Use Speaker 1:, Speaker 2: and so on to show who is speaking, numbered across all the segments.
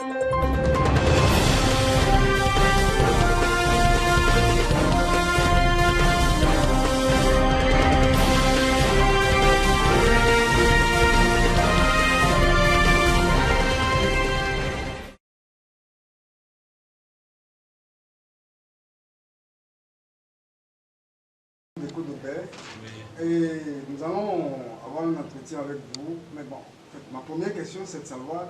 Speaker 1: Et nous allons avoir un entretien avec vous. Mais bon, ma première question, c'est de savoir,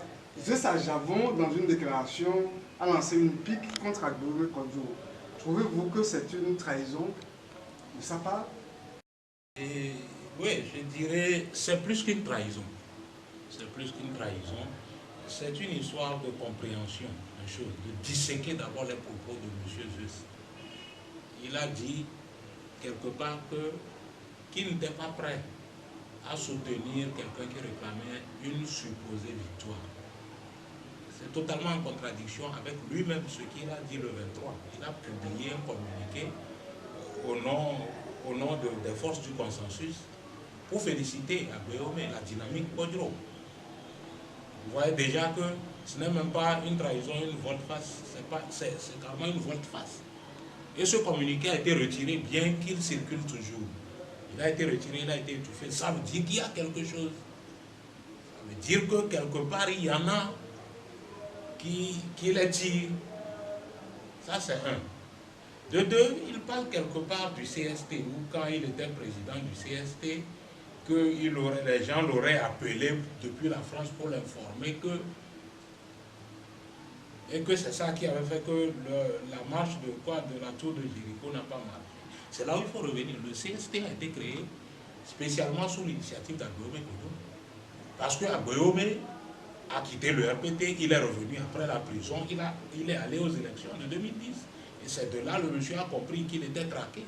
Speaker 1: juste à Javon, dans une déclaration, a lancé une pique contre Agbeome Kodjo. Trouvez-vous que c'est une trahison de sa part?
Speaker 2: Oui, je dirais c'est plus qu'une trahison. C'est plus qu'une trahison. C'est une histoire de compréhension, une chose, de disséquer d'abord les propos de M. Zeus. Il a dit quelque part qu'il n'était pas prêt à soutenir quelqu'un qui réclamait une supposée victoire. C'est totalement en contradiction avec lui-même ce qu'il a dit le 23. Il a publié un communiqué au nom des forces du consensus pour féliciter Agbeome et la dynamique Kodjo. Vous voyez déjà que ce n'est même pas une trahison, une volte-face, c'est carrément une volte-face. Et ce communiqué a été retiré bien qu'il circule toujours. Il a été retiré, il a été étouffé. Ça veut dire qu'il y a quelque chose. Ça veut dire que quelque part, il y en a qui les tirent. Ça, c'est un. De deux, il parle quelque part du CST, où quand il était président du CST, que les gens l'auraient appelé depuis la France pour l'informer que c'est ça qui avait fait que la marche de la tour de Jéricho n'a pas marché. C'est là où il faut revenir. Le CST a été créé spécialement sous l'initiative d'Agbeome Kodjo. Parce que Agbeome a quitté le RPT, il est revenu après la prison, il est allé aux élections de 2010. Et c'est de là le monsieur a compris qu'il était traqué.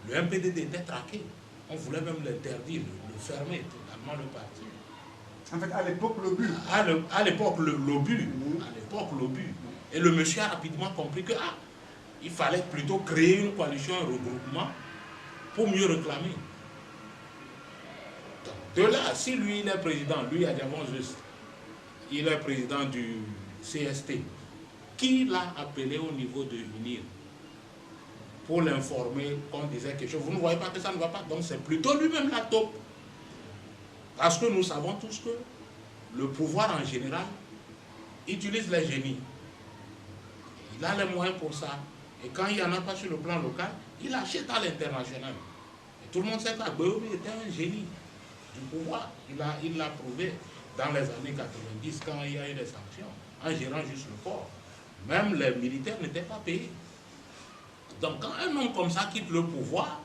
Speaker 2: Le MPDD était traqué. On voulait même l'interdire, le fermer totalement le parti.
Speaker 1: En fait, à l'époque, l'obus.
Speaker 2: À l'époque, l'obus. À l'époque, l'obus. Et le monsieur a rapidement compris que il fallait plutôt créer une coalition, un regroupement pour mieux réclamer. Donc, de là, si lui, il est président, lui, Adjavon Zeus, il est président du CST, qui l'a appelé au niveau de l'UNIR pour l'informer qu'on disait quelque chose? Vous ne voyez pas que ça ne va pas, donc c'est plutôt lui-même la taupe. Parce que nous savons tous que le pouvoir en général utilise les génies. Il a les moyens pour ça. Et quand il n'y en a pas sur le plan local, il achète à l'international. Et tout le monde sait qu'Agbeome était un génie du pouvoir. Il l'a prouvé dans les années 90 quand il y a eu des sanctions, en gérant juste le port. Même les militaires n'étaient pas payés. Donc quand un homme comme ça quitte le pouvoir,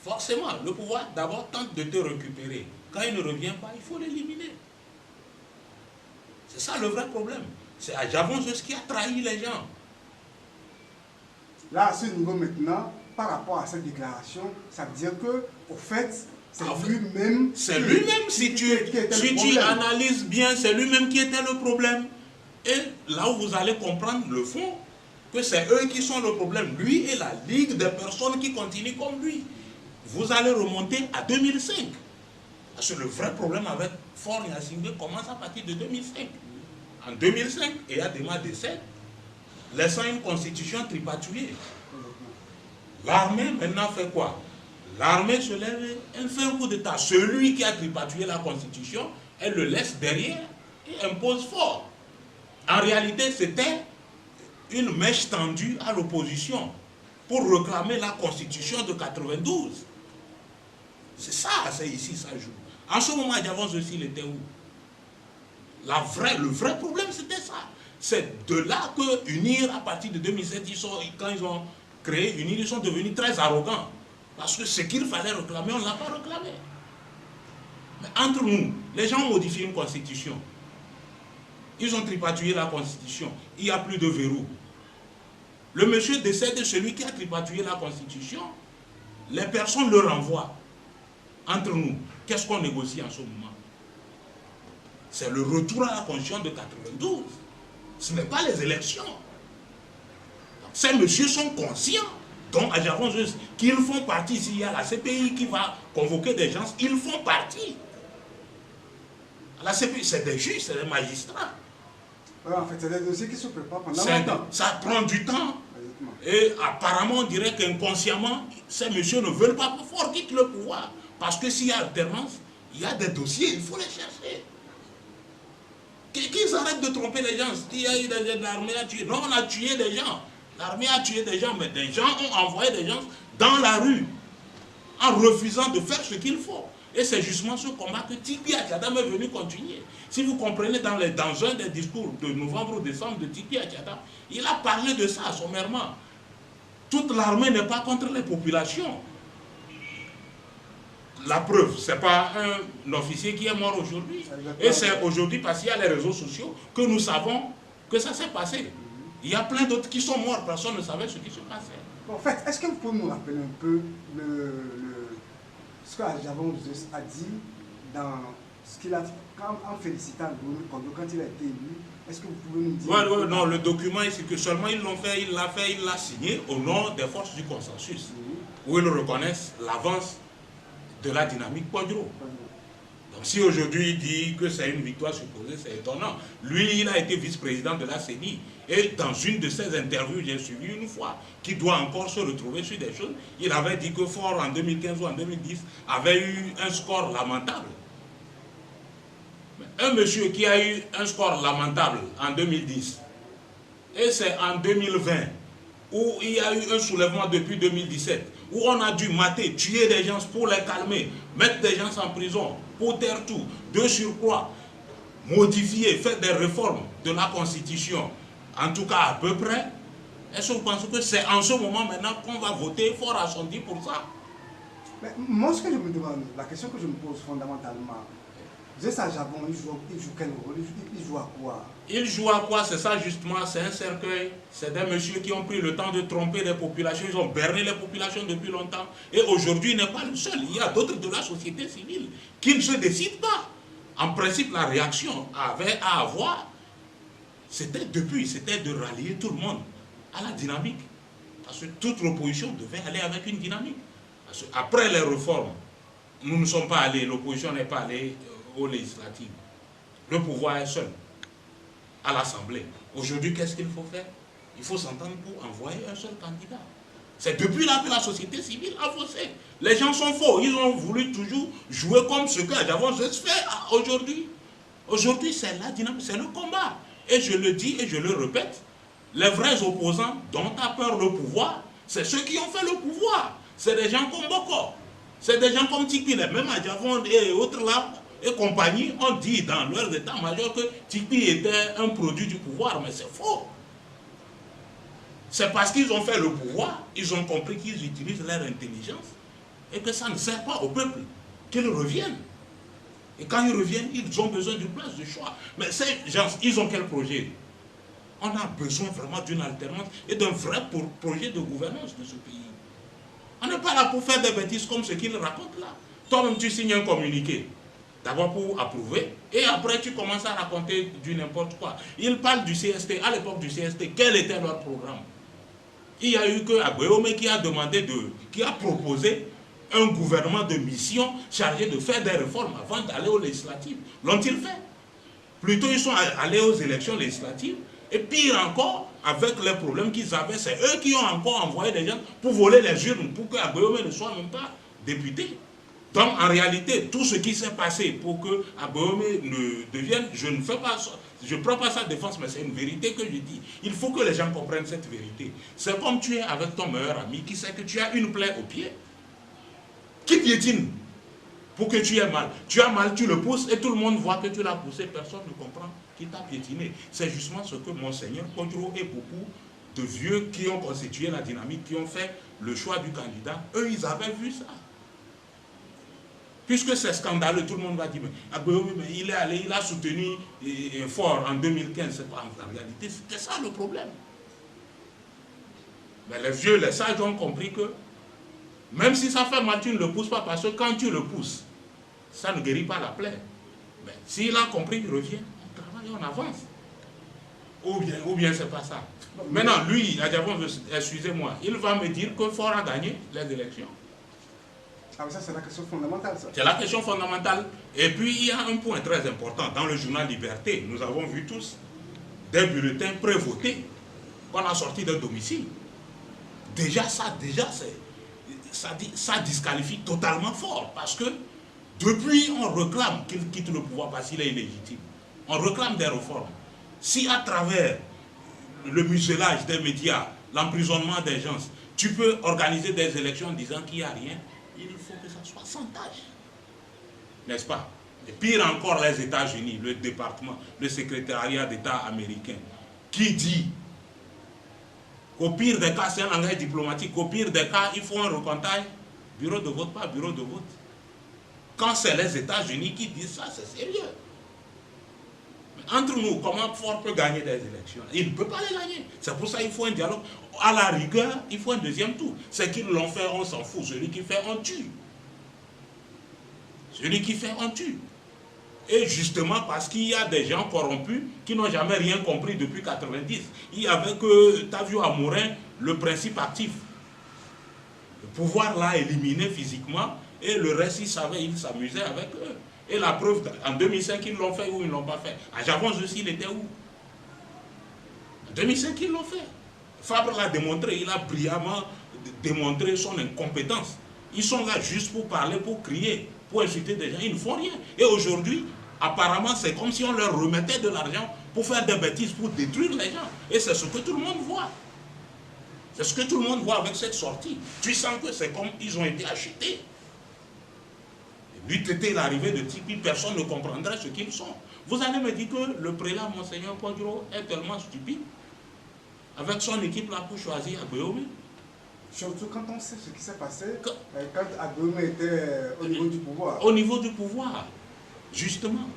Speaker 2: forcément, le pouvoir d'abord tente de te récupérer. Quand il ne revient pas, il faut l'éliminer. C'est ça le vrai problème. C'est Adjavon Zeus qui a trahi les gens.
Speaker 1: Là, à ce niveau maintenant, par rapport à cette déclaration, ça veut dire que, au fait, c'est lui-même.
Speaker 2: C'est lui-même, si tu analyses bien, c'est lui-même qui était le problème. Et là où vous allez comprendre le fond, que c'est eux qui sont le problème. Lui et la ligue des personnes qui continuent comme lui. Vous allez remonter à 2005. Parce que le vrai problème avec Faure Gnassingbé commence à partir de 2005. En 2005, Eyadema décède, laissant une constitution tripatouillée. L'armée maintenant fait quoi? L'armée se lève, elle fait un coup d'État. Celui qui a tripatouillé la constitution, elle le laisse derrière et impose Faure. En réalité, c'était une mèche tendue à l'opposition pour réclamer la constitution de 92. C'est ça, c'est ici, ça joue. En ce moment, Adjavon Zeus, il était où? Le vrai problème, c'était ça. C'est de là que UNIR, à partir de 2007, quand ils ont créé UNIR, ils sont devenus très arrogants. Parce que ce qu'il fallait réclamer, on ne l'a pas réclamé. Mais entre nous, les gens ont modifié une constitution. Ils ont tripatouillé la constitution. Il n'y a plus de verrou. Le monsieur décède, celui qui a tripatouillé la constitution, les personnes le renvoient. Entre nous, qu'est-ce qu'on négocie en ce moment? C'est le retour à la constitution de 92. Ce n'est pas les élections. Ces messieurs sont conscients, donc Adjavon Zeus, qu'ils font partie, s'il y a la CPI qui va convoquer des gens, ils font partie. La CPI, c'est des juges, c'est des magistrats.
Speaker 1: Ouais, en fait, c'est des dossiers qui se préparent pendant longtemps.
Speaker 2: Ça prend du temps.
Speaker 1: Exactement.
Speaker 2: Et apparemment, on dirait qu'inconsciemment, ces messieurs ne veulent pas fort quitter le pouvoir. Parce que s'il y a alternance, il y a des dossiers, il faut les chercher. Qu'ils arrêtent de tromper les gens. Il y a eu l'armée a tué. Non, on a tué des gens. L'armée a tué des gens, mais des gens ont envoyé des gens dans la rue en refusant de faire ce qu'il faut. Et c'est justement ce combat que Tipi Achadam est venu continuer. Si vous comprenez dans un des discours de novembre ou décembre de Tipi Achadam, il a parlé de ça sommairement. Toute l'armée n'est pas contre les populations. La preuve, ce n'est pas un officier qui est mort aujourd'hui. Et c'est aujourd'hui, parce qu'il y a les réseaux sociaux, que nous savons que ça s'est passé. Il y a plein d'autres qui sont morts, personne ne savait ce qui se passait.
Speaker 1: En fait, est-ce que vous pouvez nous rappeler un peu ce que Adjavon a dit dans ce qu'il a dit en félicitant Alboury Kondo quand il a été élu? Est-ce que vous pouvez nous dire?
Speaker 2: Oui, non, le document, c'est que seulement ils l'ont fait, il l'a signé au nom des forces du consensus, où ils reconnaissent l'avance de la dynamique Podro. Donc si aujourd'hui il dit que c'est une victoire supposée, c'est étonnant. Lui, il a été vice-président de la CENI. Et dans une de ses interviews, j'ai suivi une fois, qui doit encore se retrouver sur des choses, il avait dit que Faure en 2015 ou en 2010 avait eu un score lamentable. Un monsieur qui a eu un score lamentable en 2010, et c'est en 2020, où il y a eu un soulèvement depuis 2017, où on a dû mater, tuer des gens pour les calmer, mettre des gens en prison, pour taire tout, de surcroît, modifier, faire des réformes de la Constitution, en tout cas à peu près. Est-ce que vous pensez que c'est en ce moment maintenant qu'on va voter fort à 110 pour ça?
Speaker 1: Mais moi, ce que je me demande, la question que je me pose fondamentalement, Adjavon, il joue quel rôle? Il joue à quoi? Il
Speaker 2: joue à quoi? C'est ça justement, c'est un cercueil. C'est des messieurs qui ont pris le temps de tromper les populations, ils ont berné les populations depuis longtemps. Et aujourd'hui, il n'est pas le seul. Il y a d'autres de la société civile qui ne se décident pas. En principe, la réaction avait à avoir, c'était de rallier tout le monde à la dynamique. Parce que toute l'opposition devait aller avec une dynamique. Parce qu'après les réformes, nous ne sommes pas allés, l'opposition n'est pas allée aux législatives. Le pouvoir est seul à l'Assemblée. Aujourd'hui, qu'est-ce qu'il faut faire? Il faut s'entendre pour envoyer un seul candidat. C'est depuis là que la société civile a faussé. Les gens sont faux. Ils ont voulu toujours jouer comme ce que Adjavon fait aujourd'hui. Aujourd'hui, c'est la dynamique, c'est le combat. Et je le dis et je le répète, les vrais opposants dont a peur le pouvoir, c'est ceux qui ont fait le pouvoir. C'est des gens comme Boko. C'est des gens comme Tipi, même Adjavon et autres là, et compagnie, ont dit dans leurs états-majors que Tipi était un produit du pouvoir, mais c'est faux. C'est parce qu'ils ont fait le pouvoir, ils ont compris qu'ils utilisent leur intelligence et que ça ne sert pas au peuple, qu'ils reviennent. Et quand ils reviennent, ils ont besoin d'une place de choix. Mais ces gens, ils ont quel projet? On a besoin vraiment d'une alternance et d'un vrai projet de gouvernance de ce pays. On n'est pas là pour faire des bêtises comme ce qu'ils racontent là. Toi-même, tu signes un communiqué. D'abord pour approuver, et après tu commences à raconter du n'importe quoi. Ils parlent du CST, à l'époque du CST, quel était leur programme? Il y a eu que Agbéomé qui a demandé qui a proposé un gouvernement de mission chargé de faire des réformes avant d'aller aux législatives. L'ont-ils fait? Plutôt ils sont allés aux élections législatives, et pire encore, avec les problèmes qu'ils avaient, c'est eux qui ont encore envoyé des gens pour voler les urnes, pour que Agbéomé ne soit même pas député. Donc, en réalité, tout ce qui s'est passé pour que Agbéomé ne devienne, je ne prends pas sa défense, mais c'est une vérité que je dis. Il faut que les gens comprennent cette vérité. C'est comme tu es avec ton meilleur ami qui sait que tu as une plaie au pied, qui piétine pour que tu aies mal. Tu as mal, tu le pousses et tout le monde voit que tu l'as poussé, personne ne comprend qui t'a piétiné. C'est justement ce que Monseigneur Podro et beaucoup de vieux qui ont constitué la dynamique, qui ont fait le choix du candidat, eux, ils avaient vu ça. Puisque c'est scandaleux, tout le monde va dire, mais Agbéomé, il est allé, il a soutenu fort en 2015. En réalité, c'était ça le problème. Mais les vieux, les sages ont compris que même si ça fait mal, tu ne le pousses pas, parce que quand tu le pousses, ça ne guérit pas la plaie. Mais s'il a compris, il revient, on travaille, on avance. Ou bien c'est pas ça. Maintenant, lui, Adjavon, excusez-moi, il va me dire que Faure a gagné les élections.
Speaker 1: Ah, ça, c'est la question fondamentale, ça.
Speaker 2: C'est la question fondamentale. Et puis, il y a un point très important. Dans le journal Liberté, nous avons vu tous des bulletins prévotés qu'on a sortis d'un domicile. Déjà, ça disqualifie totalement fort, parce que depuis, on réclame qu'il quitte le pouvoir parce qu'il est illégitime. On réclame des réformes. Si à travers le muselage des médias, l'emprisonnement des gens, tu peux organiser des élections en disant qu'il n'y a rien, il faut que ça soit sans tâche. N'est-ce pas? Et pire encore, les États-Unis, le département, le secrétariat d'État américain, qui dit qu'au pire des cas, c'est un langage diplomatique, qu'au pire des cas, il faut un recomptage, bureau de vote, pas bureau de vote. Quand c'est les États-Unis qui disent ça, c'est sérieux. Mais entre nous, comment Ford peut gagner des élections? Il ne peut pas les gagner. C'est pour ça qu'il faut un dialogue. À la rigueur, il faut un deuxième tour. C'est qu'ils l'ont fait, on s'en fout. Celui qui fait, on tue. Celui qui fait, on tue. Et justement parce qu'il y a des gens corrompus qui n'ont jamais rien compris depuis 90. Il y avait que, tu as vu à Morin, le principe actif. Le pouvoir l'a éliminé physiquement et le reste, il savait, il s'amusait avec eux. Et la preuve, en 2005, ils l'ont fait ou ils ne l'ont pas fait. À Javon aussi, il était où? En 2005, ils l'ont fait. Fabre l'a démontré, il a brillamment démontré son incompétence. Ils sont là juste pour parler, pour crier, pour insulter des gens, ils ne font rien. Et aujourd'hui, apparemment, c'est comme si on leur remettait de l'argent pour faire des bêtises, pour détruire les gens. Et c'est ce que tout le monde voit. C'est ce que tout le monde voit avec cette sortie. Tu sens que c'est comme ils ont été achetés. Lui, c'était l'arrivée de Tipeee, personne ne comprendrait ce qu'ils sont. Vous allez me dire que le prélat Monseigneur Kodjo est tellement stupide, avec son équipe là pour choisir Agbéomé.
Speaker 1: Surtout quand on sait ce qui s'est passé quand Agbéomé était au niveau du pouvoir.
Speaker 2: Au niveau du pouvoir, justement.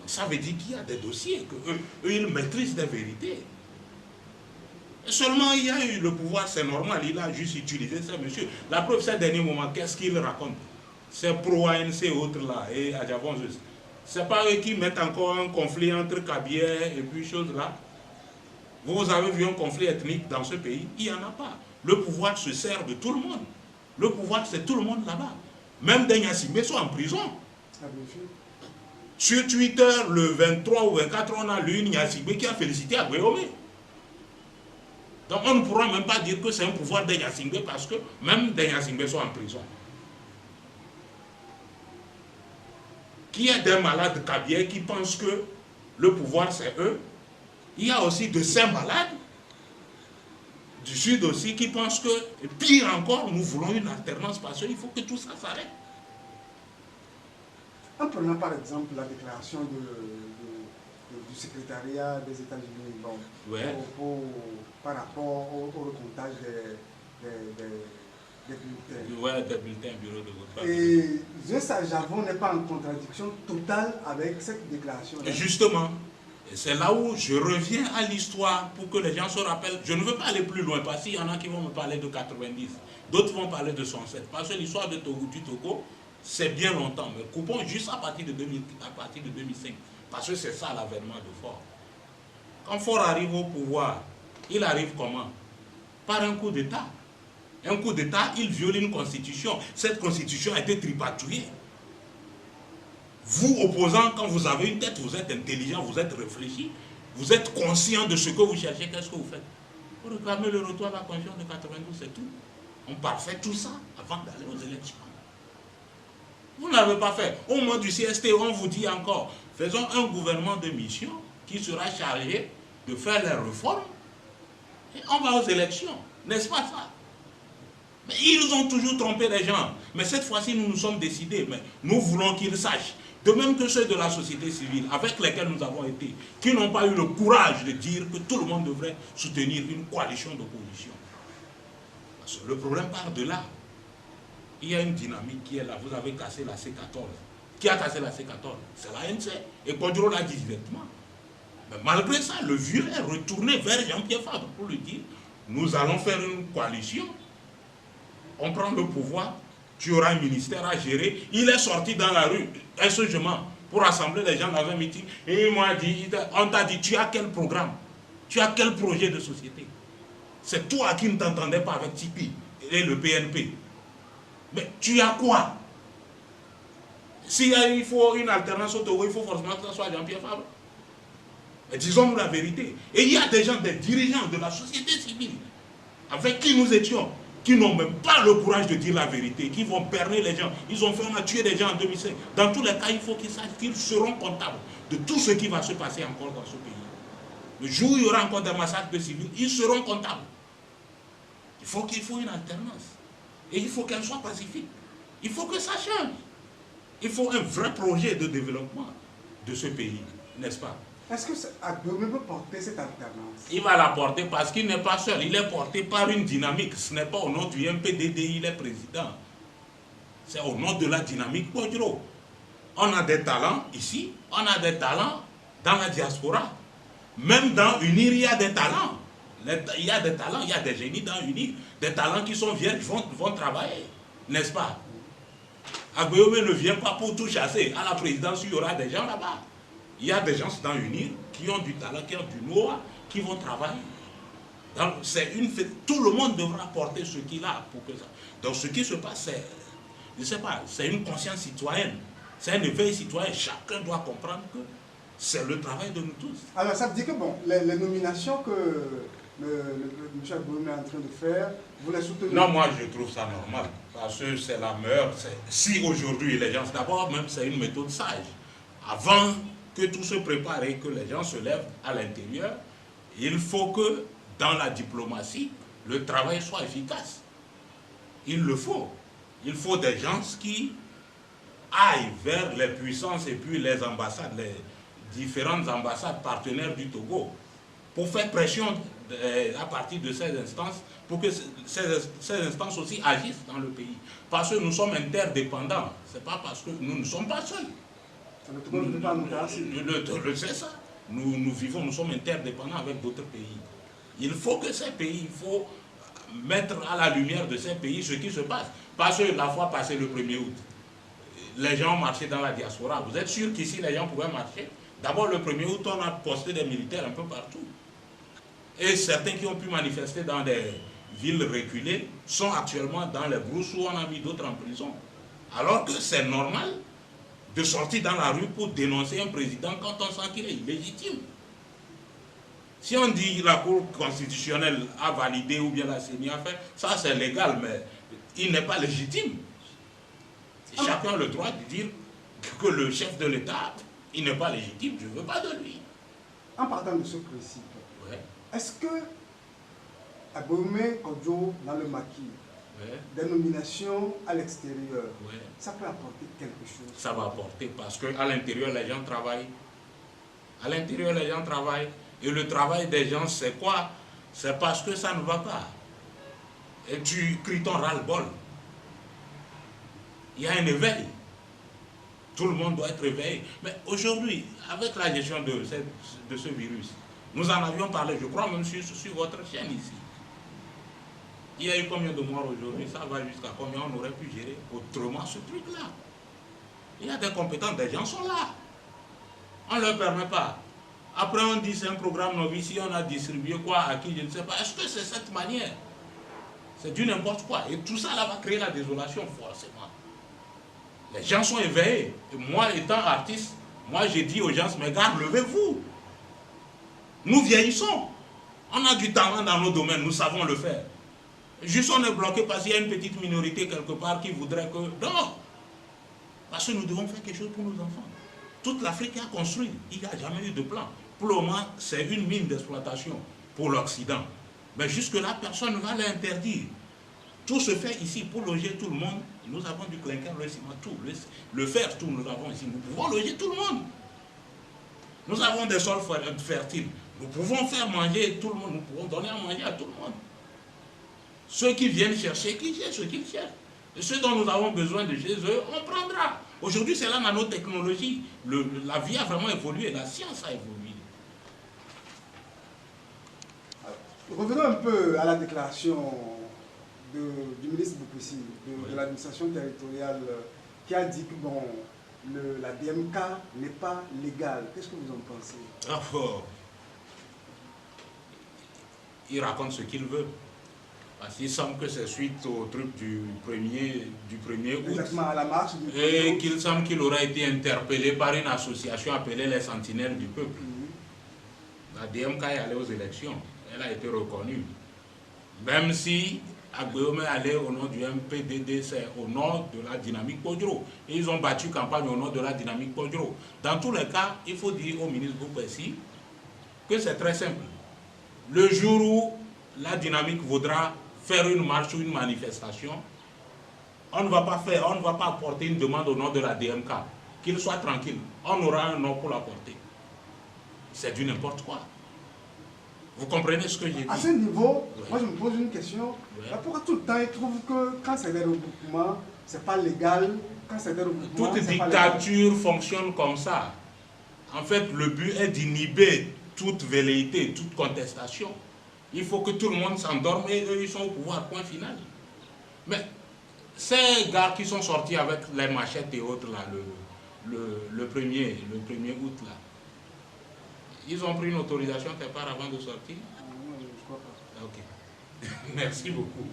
Speaker 2: Ça veut dire qu'il y a des dossiers, qu'eux, ils maîtrisent des vérités. Et seulement il y a eu le pouvoir, c'est normal, il a juste utilisé ça, monsieur. La preuve, ces derniers moments, qu'est-ce qu'il raconte? C'est pro-ANC et autres là, et à Javon juste. C'est pas eux qui mettent encore un conflit entre Kabier et puis choses là. Vous avez vu un conflit ethnique dans ce pays? Il n'y en a pas. Le pouvoir se sert de tout le monde. Le pouvoir, c'est tout le monde là-bas. Même des Nyassimbe sont en prison. Sur Twitter, le 23 ou 24, on a lu une Nyassimbe qui a félicité Agbéomé. Donc on ne pourra même pas dire que c'est un pouvoir des Nyassimbe parce que même des Nyassimbe sont en prison. Qu'il y a des malades Kabier qui pensent que le pouvoir c'est eux. Il y a aussi de ces malades du Sud aussi qui pensent que, et pire encore, nous voulons une alternance parce qu'il faut que tout ça s'arrête.
Speaker 1: En prenant par exemple la déclaration du secrétariat des États-Unis, bon,
Speaker 2: ouais.
Speaker 1: par rapport au recomptage des bulletins.
Speaker 2: Ouais, des bulletins, bureau de vote.
Speaker 1: Et juste à Javon n'est pas en contradiction totale avec cette déclaration.
Speaker 2: Justement, c'est là où je reviens à l'histoire pour que les gens se rappellent. Je ne veux pas aller plus loin parce qu'il y en a qui vont me parler de 90, d'autres vont parler de 107. Parce que l'histoire du Togo, c'est bien longtemps, mais coupons juste à partir de 2005. Parce que c'est ça l'avènement de Faure. Quand Faure arrive au pouvoir, il arrive comment? Par un coup d'État. Un coup d'État, il viole une constitution. Cette constitution a été tripatouillée. Vous, opposants, quand vous avez une tête, vous êtes intelligent, vous êtes réfléchi, vous êtes conscient de ce que vous cherchez, qu'est-ce que vous faites? Vous réclamez le retour à la Constitution de 92, c'est tout. On parfait tout ça avant d'aller aux élections. Vous n'avez pas fait. Au moment du CST, on vous dit encore, faisons un gouvernement de mission qui sera chargé de faire les réformes et on va aux élections. N'est-ce pas ça? Mais ils ont toujours trompé les gens. Mais cette fois-ci, nous nous sommes décidés. Mais nous voulons qu'ils sachent. De même que ceux de la société civile avec lesquels nous avons été, qui n'ont pas eu le courage de dire que tout le monde devrait soutenir une coalition d'opposition. Parce que le problème part de là. Il y a une dynamique qui est là. Vous avez cassé la C14. Qui a cassé la C14? C'est l'ANC. Et Kodjo l'a dit directement. Mais malgré ça, le vieux est retourné vers Jean-Pierre Fabre pour lui dire, nous allons faire une coalition. On prend le pouvoir, tu auras un ministère à gérer. Il est sorti dans la rue, insurgemment, pour rassembler les gens dans un meeting. Et il m'a dit, on t'a dit, tu as quel programme? Tu as quel projet de société? C'est toi qui ne t'entendais pas avec Tipeee et le PNP. Mais tu as quoi? S'il faut une alternance au Togo, il faut forcément que ce soit Jean-Pierre Fabre. Mais disons-nous la vérité. Et il y a des gens, des dirigeants de la société civile, avec qui nous étions, qui n'ont même pas le courage de dire la vérité, qui vont berner les gens. Ils ont fait, on a tué des gens en 2005. Dans tous les cas, il faut qu'ils sachent qu'ils seront comptables de tout ce qui va se passer encore dans ce pays. Le jour où il y aura encore des massacres de civils, ils seront comptables. Il faut une alternance. Et il faut qu'elle soit pacifique. Il faut que ça change. Il faut un vrai projet de développement de ce pays, n'est-ce pas?
Speaker 1: Est-ce que Agbemé peut porter cette alternance?
Speaker 2: Il va la porter parce qu'il n'est pas seul. Il est porté par une dynamique. Ce n'est pas au nom du MPDD, il est président. C'est au nom de la dynamique Podjro. On a des talents ici, on a des talents dans la diaspora. Même dans UNIR, il y a des talents. Il y a des talents, il y a des génies dans UNIR. Des talents qui sont vierges vont travailler, n'est-ce pas? Agbemé ne vient pas pour tout chasser. À la présidence, il y aura des gens là-bas. Il y a des gens dans UNIR qui ont du talent, qui ont du know-how, qui vont travailler. Donc, tout le monde devra porter ce qu'il a pour que ça. Donc, ce qui se passe, c'est, je ne sais pas, c'est une conscience citoyenne. C'est un éveil citoyen. Chacun doit comprendre que c'est le travail de nous tous.
Speaker 1: Alors, ça veut dire que, bon, les nominations que M. Agbemé est en train de faire, vous les soutenez?
Speaker 2: Non, moi, je trouve ça normal. Parce que c'est la meilleure. Si aujourd'hui, les gens, d'abord, même, c'est une méthode sage. Avant que tout se prépare et que les gens se lèvent à l'intérieur, il faut que dans la diplomatie, le travail soit efficace. Il le faut. Il faut des gens qui aillent vers les puissances et puis les ambassades, les différentes ambassades partenaires du Togo, pour faire pression à partir de ces instances, pour que ces instances aussi agissent dans le pays. Parce que nous sommes interdépendants. Ce n'est pas parce que nous ne sommes pas seuls. C'est ça. Nous vivons, nous sommes interdépendants avec d'autres pays. Il faut que ces pays, il faut mettre à la lumière de ces pays ce qui se passe. Parce que la fois passée, le 1er août, les gens ont marché dans la diaspora. Vous êtes sûr qu'ici, les gens pouvaient marcher? D'abord, le 1er août, on a posté des militaires un peu partout. Et certains qui ont pu manifester dans des villes reculées sont actuellement dans les brousses où on a mis d'autres en prison. Alors que c'est normal de sortir dans la rue pour dénoncer un président quand on sent qu'il est illégitime. Si on dit la Cour constitutionnelle a validé ou bien la CENI a fait, ça c'est légal, mais il n'est pas légitime. Chacun a le droit de dire que le chef de l'État, il n'est pas légitime, je ne veux pas de lui.
Speaker 1: En partant de ce principe,
Speaker 2: Ouais.
Speaker 1: est-ce que Agbemé Kodjo dans le maquis,
Speaker 2: Ouais.
Speaker 1: des nominations à l'extérieur,
Speaker 2: Ouais.
Speaker 1: ça peut apporter quelque chose?
Speaker 2: Ça va apporter parce qu'à l'intérieur, les gens travaillent. À l'intérieur, les gens travaillent. Et le travail des gens, c'est quoi? C'est parce que ça ne va pas. Et tu cries ton ras-le-bol. Il y a un éveil. Tout le monde doit être éveillé. Mais aujourd'hui, avec la gestion de ce virus, nous en avions parlé, je crois même sur votre chaîne ici. Il y a eu combien de morts aujourd'hui? Ça va jusqu'à combien on aurait pu gérer autrement ce truc-là? Il y a des compétences, des gens sont là. On ne leur permet pas. Après on dit c'est un programme novice, on a distribué quoi à qui, je ne sais pas. Est-ce que c'est cette manière? C'est du n'importe quoi. Et tout ça là va créer la désolation forcément. Les gens sont éveillés. Et moi étant artiste, moi j'ai dit aux gens, mais gars, levez-vous. Nous vieillissons. On a du talent dans nos domaines, nous savons le faire. Juste on est bloqué parce qu'il y a une petite minorité quelque part qui voudrait que... Non. Parce que nous devons faire quelque chose pour nos enfants. Toute l'Afrique a construit, il n'y a jamais eu de plan. Pour le moment, c'est une mine d'exploitation pour l'Occident. Mais jusque-là, personne ne va l'interdire. Tout se fait ici pour loger tout le monde. Nous avons du clinker, le ciment, tout. Le fer, tout, nous l'avons ici. Nous pouvons loger tout le monde. Nous avons des sols fertiles. Nous pouvons faire manger tout le monde. Nous pouvons donner à manger à tout le monde. Ceux qui viennent chercher, qui cherchent ce qu'ils cherchent. Et ceux dont nous avons besoin de chez eux, on prendra. Aujourd'hui, c'est la nanotechnologie. La vie a vraiment évolué, la science a évolué.
Speaker 1: Revenons un peu à la déclaration du ministre Boukessi, de l'administration territoriale, qui a dit que bon, la DMK n'est pas légale. Qu'est-ce que vous en pensez?
Speaker 2: Il raconte ce qu'il veut. Parce qu'il semble que c'est suite au truc du 1er août.
Speaker 1: Exactement, à la marche du 1er août.
Speaker 2: Et qu'il semble qu'il aura été interpellé par une association appelée les Sentinelles du Peuple. la DMK est allée aux élections, elle a été reconnue. Même si Agbéome est allé au nom du MPDD, c'est au nom de la dynamique Podro. Et ils ont battu campagne au nom de la dynamique Podro. Dans tous les cas, il faut dire au ministre Boupessi que c'est très simple. Le jour où la dynamique voudra faire une marche ou une manifestation, on ne va pas apporter une demande au nom de la DMK. Qu'il soit tranquille, on aura un nom pour l'apporter. C'est du n'importe quoi. Vous comprenez ce que j'ai dit?
Speaker 1: À ce niveau,
Speaker 2: oui.
Speaker 1: Moi je me pose une question.
Speaker 2: Oui.
Speaker 1: Pourquoi tout le temps ils trouvent que quand c'est des regroupements, c'est pas légal? Quand c'est des regroupements,
Speaker 2: toute dictature fonctionne comme ça. En fait, le but est d'inhiber toute velléité, toute contestation. Il faut que tout le monde s'endorme et eux, ils sont au pouvoir, point final. Mais ces gars qui sont sortis avec les machettes et autres, là, le 1er août, là, ils ont pris une autorisation quelque part avant de sortir?
Speaker 1: Non, je ne crois pas.
Speaker 2: Ok. Merci beaucoup.